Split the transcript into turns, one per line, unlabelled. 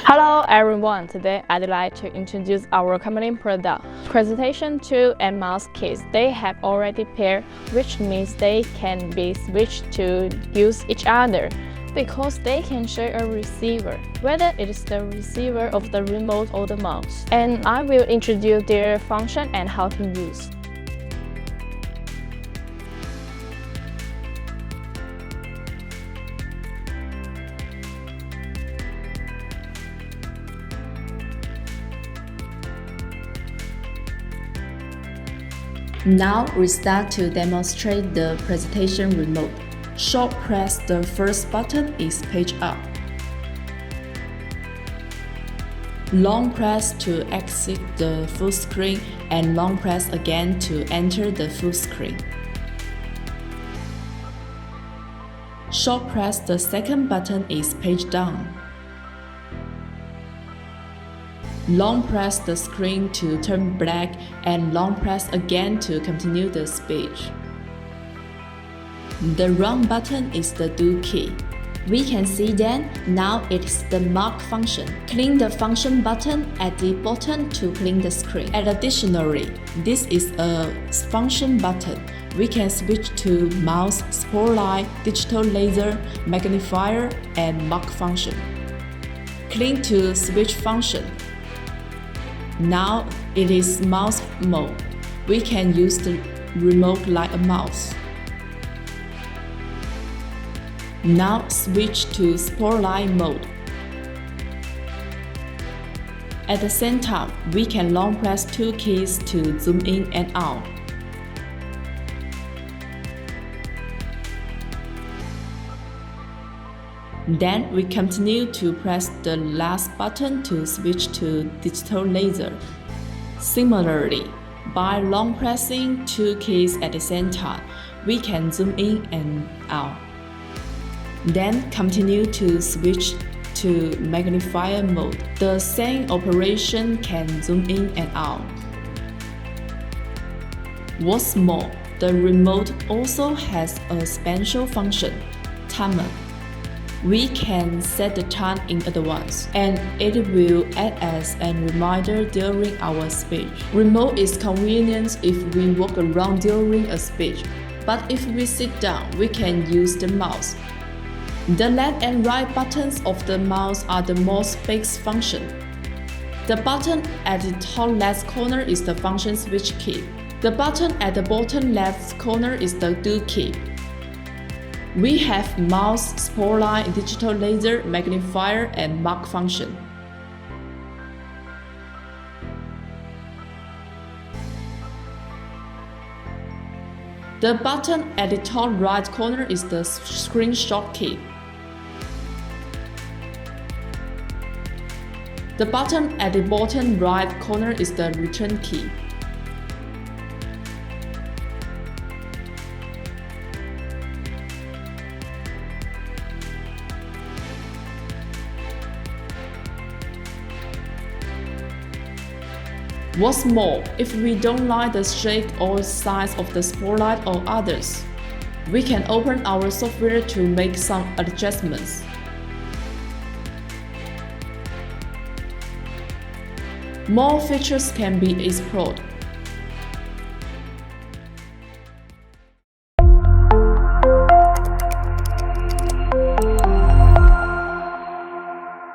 Hello everyone, today I'd like to introduce our company product. Presentation tool and mouse keys. They have already paired, which means they can be switched to use each other because they can share a receiver, whether it is the receiver of the remote or the mouse. And I will introduce their function and how to use.
Now we start to demonstrate the presentation remote. Short press the first button is page up. Long press to exit the full screen and long press again to enter the full screen. Short press the second button is page down. Long press the screen to turn black and long press again to continue the speech. The run button is the do key. We can see then now it is the mark function. Click the function button at the bottom to clean the screen. And additionally, this is a function button. We can switch to mouse, spotlight, digital laser, magnifier, and mark function. Click to switch function. Now it is mouse mode. We can use the remote like a mouse. Now switch to spotlight mode. At the same time, we can long press two keys to zoom in and out. Then we continue to press the last button to switch to digital laser. Similarly, by long pressing two keys at the same time, we can zoom in and out. Then continue to switch to magnifier mode. The same operation can zoom in and out. What's more, the remote also has a special function, timer. We can set the time in advance, and it will act as a reminder during our speech. Remote is convenient if we walk around during a speech, but if we sit down, we can use the mouse. The left and right buttons of the mouse are the most basic function. The button at the top left corner is the function switch key. The button at the bottom left corner is the do key. We have mouse, spotlight, digital laser, magnifier, and mark function. The button at the top right corner is the screenshot key. The button at the bottom right corner is the return key. What's more, if we don't like the shape or size of the spotlight or others, we can open our software to make some adjustments. More features can be explored.